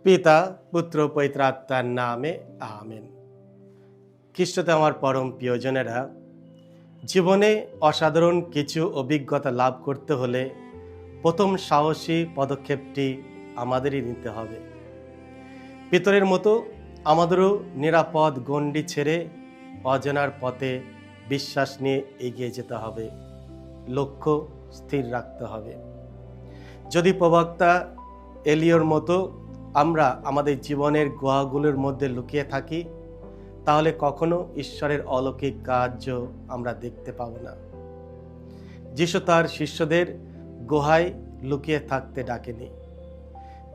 পিতা পুত্র পবিত্র আত্মার নামে আমেন। খ্রিস্টতে আমার পরম প্রিয়জনেরা, জীবনে অসাধারণ কিছু অভিজ্ঞতা লাভ করতে হলে প্রথম সাহসী পদক্ষেপটি আমাদেরই নিতে হবে। পিতরের মতো আমাদেরও নিরাপদ গণ্ডি ছেড়ে অজানার পথে বিশ্বাস নিয়ে এগিয়ে যেতে হবে, লক্ষ্য স্থির রাখতে হবে। যদি প্রবক্তা এলিয়র মতো আমরা আমাদের জীবনের গুহাগুলোর মধ্যে লুকিয়ে থাকি, তাহলে কখনো ঈশ্বরের অলৌকিক কার্য আমরা দেখতে পাব না। যিশু তার শিষ্যদের গুহায় লুকিয়ে থাকতে ডাকেনি,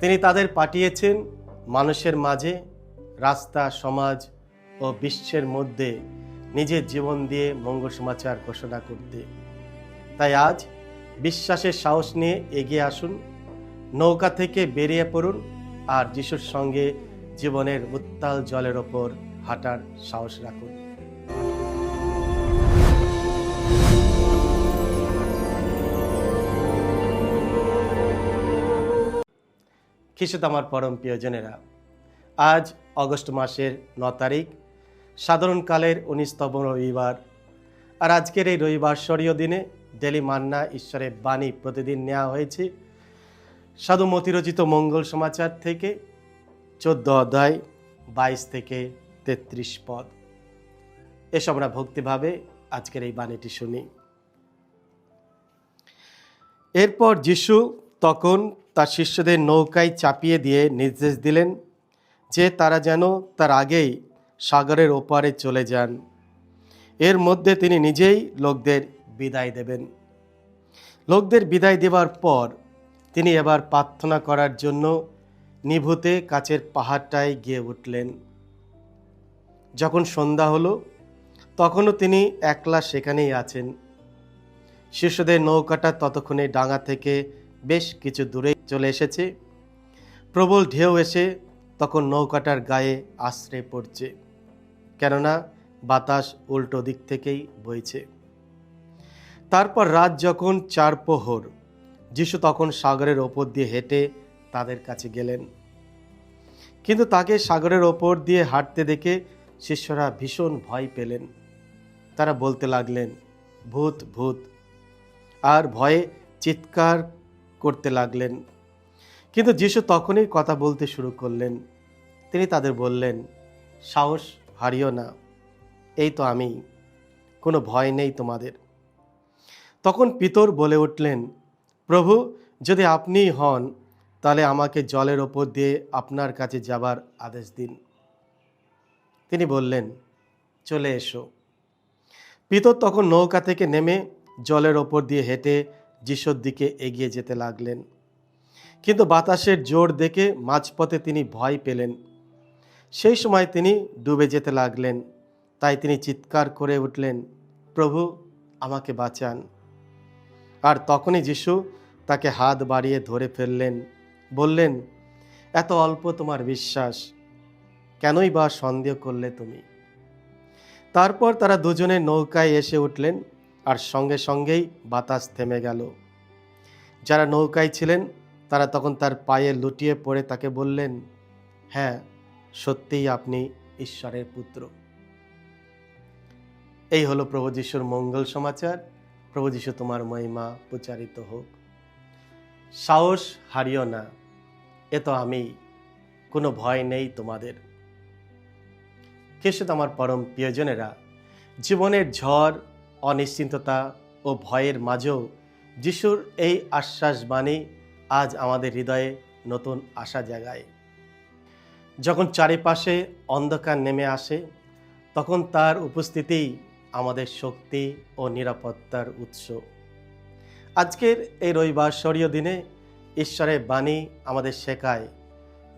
তিনি তাদের পাঠিয়েছেন মানুষের মাঝে, রাস্তা, সমাজ ও বিশ্বের মধ্যে নিজের জীবন দিয়ে মঙ্গল সমাচার ঘোষণা করতে। তাই আজ বিশ্বাসের সাহস নিয়ে এগিয়ে আসুন, নৌকা থেকে বেরিয়ে পড়ুন আর যিশুর সঙ্গে জীবনের উত্তাল জলের ওপর হাঁটার সাহস রাখুন। খ্রিস্টে আমার পরম প্রিয়জনেরা, আজ অগস্ট মাসের 9 তারিখ, সাধারণকালের 19তম রবিবার। আর আজকের এই রবিবার স্বরীয় দিনে ডেলি মান্না ঈশ্বরের বাণী প্রতিদিন নেওয়া হয়েছে সাধু মতি রচিত মঙ্গল সমাচার থেকে 14 অধ্যায় 22 থেকে 33 পদ। এসব আমরা ভক্তিভাবে আজকের এই বাণীটি শুনি। এরপর যিশু তখন তার শিষ্যদের নৌকায় চাপিয়ে দিয়ে নির্দেশ দিলেন যে তারা যেন তার আগেই সাগরের ওপারে চলে যান। এর মধ্যে তিনি নিজেই লোকদের বিদায় দেবেন। লোকদের বিদায় দেওয়ার পর তিনি এবার প্রার্থনা করার জন্য নিভৃতে কাছের পাহাড়টায় গিয়ে উঠলেন। যখন সন্ধ্যা হলো, তখনও তিনি একলা সেখানেই আছেন। শিষ্যদের নৌকাটা ততক্ষণে ডাঙা থেকে বেশ কিছু দূরে চলে এসেছে। প্রবল ঢেউ এসে তখন নৌকাটার গায়ে আছড়ে পড়ছে, কেননা বাতাস উল্টো দিক থেকেই বইছে। তারপর রাত যখন 4 প্রহর, যিশু তখন সাগরের ওপর দিয়ে হেঁটে তাদের কাছে গেলেন। কিন্তু তাকে সাগরের ওপর দিয়ে হাঁটতে দেখে শিষ্যরা ভীষণ ভয় পেলেন। তারা বলতে লাগলেন, ভূত ভূত, আর ভয়ে চিৎকার করতে লাগলেন। কিন্তু যিশু তখনই কথা বলতে শুরু করলেন। তিনি তাদের বললেন, সাহস হারিও না, এই তো আমি, কোনো ভয় নেই তোমাদের। তখন পিতর বলে উঠলেন, প্রভু, যদি আপনিই হন, তাহলে আমাকে জলের ওপর দিয়ে আপনার কাছে যাবার আদেশ দিন। তিনি বললেন, চলে এসো। পিতর তখন নৌকা থেকে নেমে জলের ওপর দিয়ে হেঁটে যিশুর দিকে এগিয়ে যেতে লাগলেন। কিন্তু বাতাসের জোর দেখে মাঝপথে তিনি ভয় পেলেন। সেই সময় তিনি ডুবে যেতে লাগলেন। তাই তিনি চিৎকার করে উঠলেন, প্রভু, আমাকে বাঁচান। আর তখনই যিশু তাকে হাত বাড়িয়ে ধরে ফেললেন, বললেন, এত অল্প তোমার বিশ্বাস, কেনই বা সন্দেহ করলে তুমি? তারপর তারা দুজনে নৌকায় এসে উঠলেন, আর সঙ্গে সঙ্গেই বাতাস থেমে গেল। যারা নৌকায় ছিলেন তারা তখন তার পায়ে লুটিয়ে পড়ে তাকে বললেন, হ্যাঁ, সত্যিই আপনি ঈশ্বরের পুত্র। এই হলো প্রভু যিশুর মঙ্গল সমাচার। প্রভু যিশু তোমার মহিমা প্রচারিত হোক। সাহস হারিও না, এ তো আমি, কোনো ভয় নেই তোমাদের। খ্রিস্ট আমার পরম প্রিয়জনেরা, জীবনের ঝড়, অনিশ্চিততা ও ভয়ের মাঝেও যিশুর এই আশ্বাস বাণী আজ আমাদের হৃদয়ে নতুন আশা জাগায়। যখন চারিপাশে অন্ধকার নেমে আসে, তখন তার উপস্থিতিই আমাদের শক্তি ও নিরাপত্তার উৎস। আজকের এই রবিবার স্বরীয় দিনে ঈশ্বরের বাণী আমাদের শেখায়,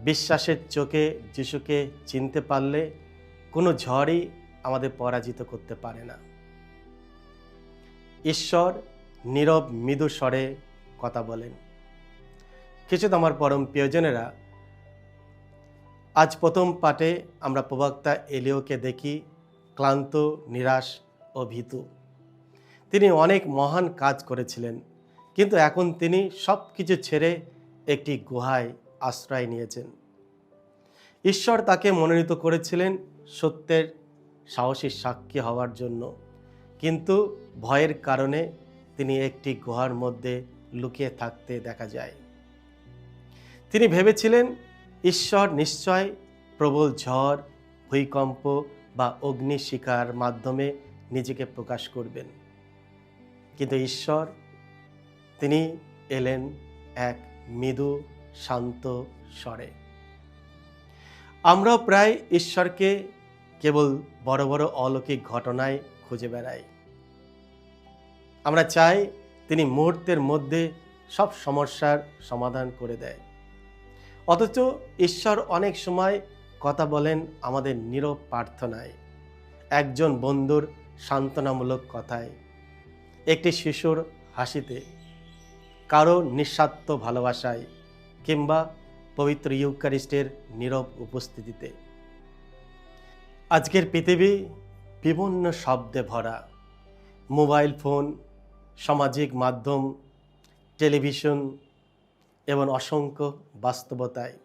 বিশ্বাসের চোখে যিশুকে চিনতে পারলে কোনো ঝড়ই আমাদের পরাজিত করতে পারে না। ঈশ্বর নীরব মৃদু স্বরে কথা বলেন। কিছু তো আমার পরম প্রিয়জনেরা, আজ প্রথম পাঠে আমরা প্রবক্তা এলিয়কে দেখি ক্লান্ত, নিরাশ ও ভীতু। তিনি অনেক মহান কাজ করেছিলেন, কিন্তু এখন তিনি সব কিছু ছেড়ে একটি গুহায় আশ্রয় নিয়েছেন। ঈশ্বর তাকে মনোনীত করেছিলেন সত্যের সাহসী সাক্ষী হওয়ার জন্য, কিন্তু ভয়ের কারণে তিনি একটি গুহার মধ্যে লুকিয়ে থাকতে দেখা যায়। তিনি ভেবেছিলেন ঈশ্বর নিশ্চয় প্রবল ঝড়, ভূমিকম্প বা অগ্নিশিখার মাধ্যমে নিজেকে প্রকাশ করবেন, কিন্তু ঈশ্বর তিনি এলেন এক মৃদু শান্ত স্বরে। আমরাও প্রায় ঈশ্বরকে কেবল বড় বড় অলৌকিক ঘটনায় খুঁজে বেড়াই। আমরা চাই তিনি মুহূর্তের মধ্যে সব সমস্যার সমাধান করে দেয়, অথচ ঈশ্বর অনেক সময় কথা বলেন আমাদের নীরব প্রার্থনায়, একজন বন্ধুর সান্ত্বনামূলক কথায়, একটি শিশুর হাসিতে, কারো নিঃস্বার্থ ভালোবাসায়, কিংবা পবিত্র ইউক্যারিস্টের নীরব উপস্থিতিতে। আজকের পৃথিবী বিভিন্ন শব্দে ভরা, মোবাইল ফোন, সামাজিক মাধ্যম, টেলিভিশন এবং অসংখ্য বাস্তবতায়।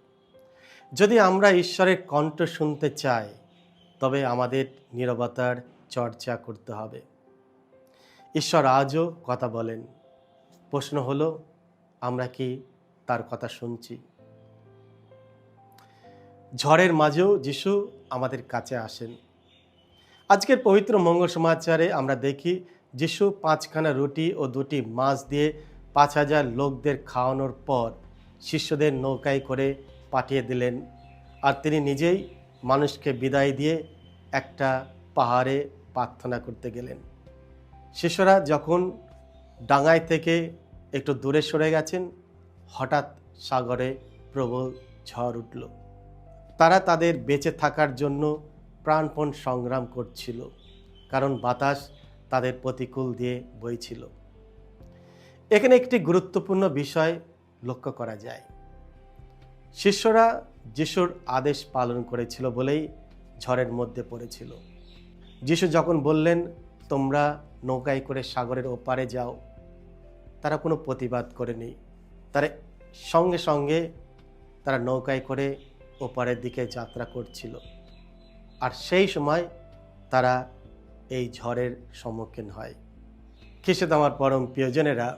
যদি আমরা ঈশ্বরের কণ্ঠ শুনতে চাই, তবে আমাদের নীরবতার চর্চা করতে হবে। ঈশ্বর আজও কথা বলেন। প্রশ্ন হলো, আমরা কি তার কথা শুনছি? ঝড়ের মাঝেও যিশু আমাদের কাছে আসেন। আজকের পবিত্র মঙ্গল সমাচারে আমরা দেখি যিশু 5খানা রুটি ও 2টি মাছ দিয়ে 5000 লোকদের খাওয়ানোর পর শিষ্যদের নৌকায় করে পাঠিয়ে দিলেন, আর তিনি নিজেই মানুষকে বিদায় দিয়ে একটা পাহাড়ে প্রার্থনা করতে গেলেন। শিষ্যরা যখন ডাঙায় থেকে একটু দূরে সরে গেছেন, হঠাৎ সাগরে প্রবল ঝড় উঠল। তারা তাদের বেঁচে থাকার জন্য প্রাণপণ সংগ্রাম করছিল, কারণ বাতাস তাদের প্রতিকূল দিয়ে বইছিল। এখানে একটি গুরুত্বপূর্ণ বিষয় লক্ষ্য করা যায়। শিষ্যরা যিশুর আদেশ পালন করেছিল বলেই ঝড়ের মধ্যে পড়েছিল। যিশু যখন বললেন, তোমরা নৌকায় করে সাগরের ওপারে যাও, তারা কোনো প্রতিবাদ করেনি। তারা সঙ্গে সঙ্গে তারা নৌকায় করে ওপারের দিকে যাত্রা করছিল। আর সেই সময় তারা এই ঝড়ের সম্মুখীন হয়। খ্রিস্টে আমার পরম প্রিয়জনেরা,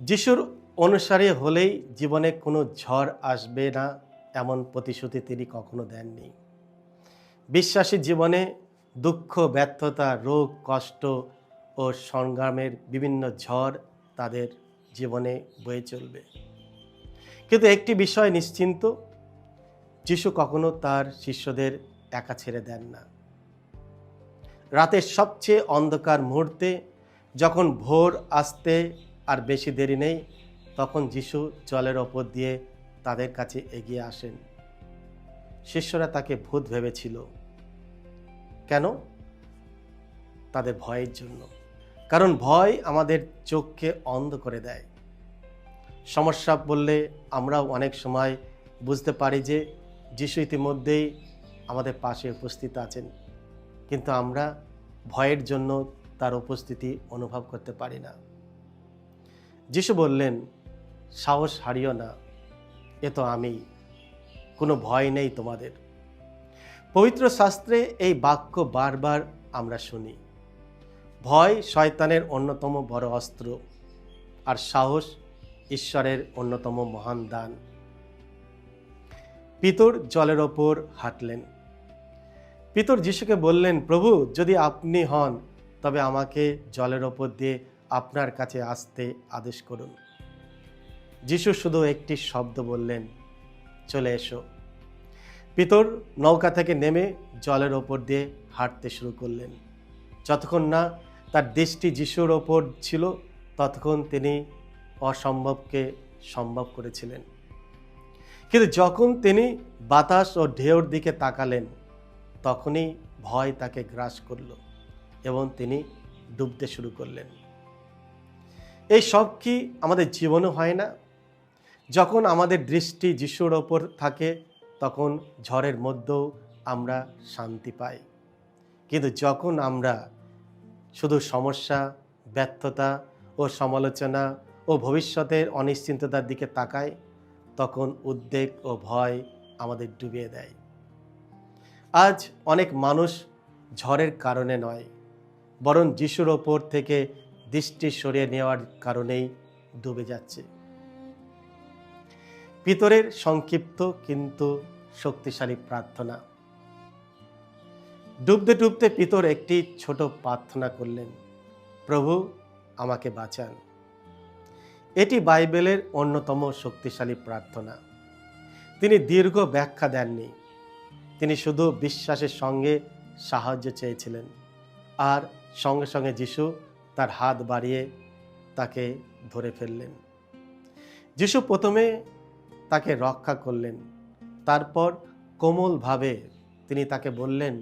যিশুর অনুসারী হলেই জীবনে কোনো ঝড় আসবে না এমন প্রতিশ্রুতি তিনি কখনো দেননি। বিশ্বাসী জীবনে দুঃখ, ব্যর্থতা, রোগ, কষ্ট ও সংগ্রামের বিভিন্ন ঝড় তাদের জীবনে বয়ে চলবে, কিন্তু একটি বিষয় নিশ্চিন্ত, যিশু কখনো তার শিষ্যদের একা ছেড়ে দেন না। রাতের সবচেয়ে অন্ধকার মুহূর্তে যখন ভোর আসতে আর বেশি দেরি নেই, তখন যিশু জলের ওপর দিয়ে তাদের কাছে এগিয়ে আসেন। শিষ্যরা তাকে ভূত ভেবেছিল। কেন? তাদের ভয়ের জন্য। কারণ ভয় আমাদের চোখকে অন্ধ করে দেয়। সমস্যা বললে আমরাও অনেক সময় বুঝতে পারি যে যিশু ইতিমধ্যেই আমাদের পাশে উপস্থিত আছেন, কিন্তু আমরা ভয়ের জন্য তার উপস্থিতি অনুভব করতে পারি না। যিশু বললেন, সাহস হারিও না, এ তো আমি, কোনো ভয় নেই তোমাদের। পবিত্র শাস্ত্রে এই বাক্য বারবার আমরা শুনি। ভয় শয়তানের অন্যতম বড় অস্ত্র, আর সাহস ঈশ্বরের অন্যতম মহান দান। পিতর জলের ওপর হাঁটলেন। পিতর যিশুকে বললেন, প্রভু, যদি আপনি হন তবে আমাকে জলের ওপর দিয়ে আপনার কাছে আসতে আদেশ করুন। যিশু শুধু একটি শব্দ বললেন, চলে এসো। পিতর নৌকা থেকে নেমে জলের ওপর দিয়ে হাঁটতে শুরু করলেন। যতক্ষণ না তার দৃষ্টি যিশুর ওপর ছিল, ততক্ষণ তিনি অসম্ভবকে সম্ভব করেছিলেন। কিন্তু যখন তিনি বাতাস ও ঢেউর দিকে তাকালেন, তখনই ভয় তাকে গ্রাস করল এবং তিনি ডুবতে শুরু করলেন। এই সব কি আমাদের জীবনও হয় না? যখন আমাদের দৃষ্টি যিশুর ওপর থাকে, তখন ঝড়ের মধ্যেও আমরা শান্তি পাই। কিন্তু যখন আমরা শুধু সমস্যা, ব্যর্থতা ও সমালোচনা ও ভবিষ্যতের অনিশ্চিততার দিকে তাকাই, তখন উদ্বেগ ও ভয় আমাদের ডুবিয়ে দেয়। আজ অনেক মানুষ ঝড়ের কারণে নয়, বরং যিশুর ওপর থেকে দৃষ্টি সরিয়ে নেওয়ার কারণেই ডুবে যাচ্ছে। পিতরের সংক্ষিপ্ত কিন্তু শক্তিশালী প্রার্থনা। ডুবতে ডুবতে পিতর একটি ছোট প্রার্থনা করলেন, প্রভু আমাকে বাঁচান। এটি বাইবেলের অন্যতম শক্তিশালী প্রার্থনা। তিনি দীর্ঘ ব্যাখ্যা দেননি, তিনি শুধু বিশ্বাসের সঙ্গে সাহায্য চেয়েছিলেন, আর সঙ্গে সঙ্গে যিশু তার হাত বাড়িয়ে তাকে ধরে ফেললেন। যিশু প্রথমে তাকে রক্ষা করলেন, তারপর কোমলভাবে তিনি তাকে বললেন,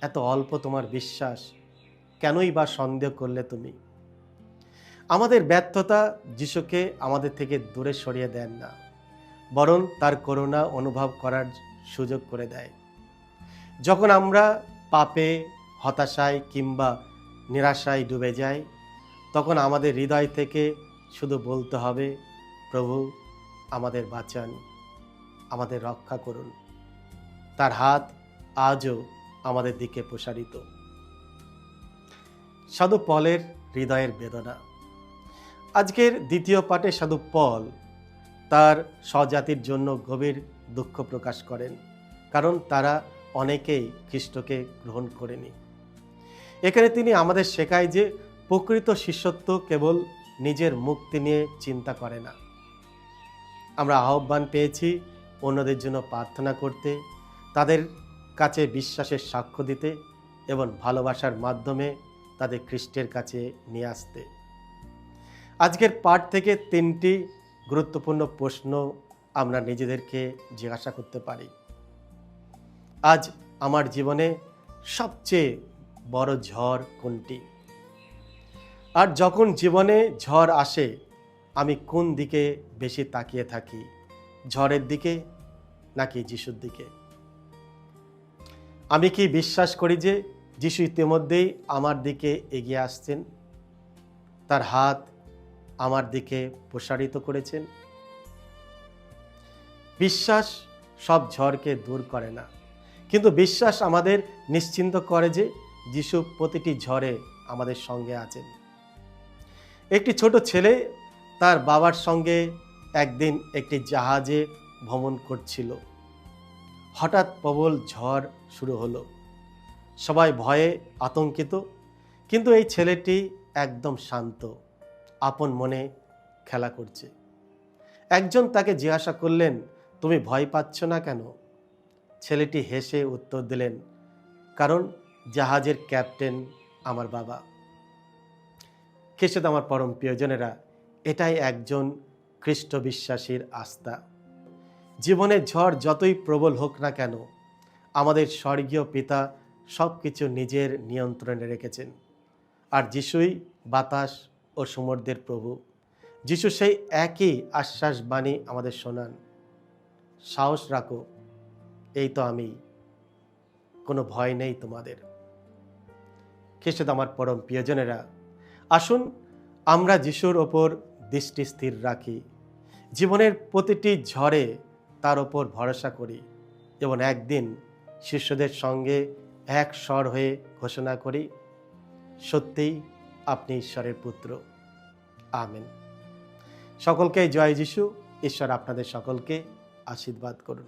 এত অল্প তোমার বিশ্বাস, কেনই বা সন্দেহ করলে তুমি? আমাদের ব্যর্থতা যিশুকে আমাদের থেকে দূরে সরিয়ে দেন না, বরং তার করুণা অনুভব করার সুযোগ করে দেয়। যখন আমরা পাপে, হতাশায় কিংবা নিরাশায় ডুবে যাই, তখন আমাদের হৃদয় থেকে শুধু বলতে হবে, প্রভু আমাদের বাঁচান, আমাদের রক্ষা করুন। তার হাত আজও আমাদের দিকে প্রসারিত। সাধু পলের হৃদয়ের বেদনা। আজকের দ্বিতীয় পাঠে সাধু পল তার স্বজাতির জন্য গভীর দুঃখ প্রকাশ করেন, কারণ তারা অনেকেই খ্রিস্টকে গ্রহণ করেনি। এখানে তিনি আমাদের শেখায় যে প্রকৃত শিষ্যত্ব কেবল নিজের মুক্তি নিয়ে চিন্তা করে না। আমরা আহ্বান পেয়েছি অন্যদের জন্য প্রার্থনা করতে, তাদের কাছে বিশ্বাসের সাক্ষ্য দিতে এবং ভালোবাসার মাধ্যমে তাদের খ্রিস্টের কাছে নিয়ে আসতে। আজকের পাঠ থেকে 3টি গুরুত্বপূর্ণ প্রশ্ন আমরা নিজেদেরকে জিজ্ঞাসা করতে পারি। আজ আমার জীবনে সবচেয়ে বড় ঝড় কোনটি? আর যখন জীবনে ঝড় আসে, আমি কোন দিকে বেশি তাকিয়ে থাকি, ঝড়ের দিকে নাকি যিশুর দিকে? আমি কি বিশ্বাস করি যে যিশু ইতিমধ্যেই আমার দিকে এগিয়ে আসছেন, তার হাত আমার দিকে প্রসারিত করেছেন? বিশ্বাস সব ঝড়কে দূর করে না, কিন্তু বিশ্বাস আমাদের নিশ্চিন্ত করে যে যিশু প্রতিটি ঝড়ে আমাদের সঙ্গে আছেন। একটি ছোট ছেলে তার বাবার সঙ্গে একদিন একটি জাহাজে ভ্রমণ করছিল। হঠাৎ প্রবল ঝড় শুরু হলো। সবাই ভয়ে আতঙ্কিত, কিন্তু এই ছেলেটি একদম শান্ত, আপন মনে খেলা করছে। একজন তাকে জিজ্ঞাসা করলেন, তুমি ভয় পাচ্ছ না কেন? ছেলেটি হেসে উত্তর দিলেন, কারণ জাহাজের ক্যাপ্টেন আমার বাবা। খ্রিস্ট আমার পরম প্রিয়জনেরা, এটাই একজন খ্রিস্ট বিশ্বাসীর আস্থা। জীবনের ঝড় যতই প্রবল হোক না কেন, আমাদের স্বর্গীয় পিতা সব কিছু নিজের নিয়ন্ত্রণে রেখেছেন। আর যিশুই বাতাস ও সমুদ্রের প্রভু। যিশু সেই একই আশ্বাস বাণী আমাদের শোনান, সাহস রাখো, এই তো আমি, কোনো ভয় নেই তোমাদের। খ্রিস্ট আমার পরম প্রিয়জনেরা, আসুন আমরা যিশুর ওপর দৃষ্টি স্থির রাখি, জীবনের প্রতিটি ঝড়ে তার ওপর ভরসা করি এবং একদিন শিষ্যদের সঙ্গে এক স্বর হয়ে ঘোষণা করি, সত্যিই আপনি ঈশ্বরের পুত্র। আমেন। সকলকে জয় যিশু। ঈশ্বর আপনাদের সকলকে আশীর্বাদ করুন।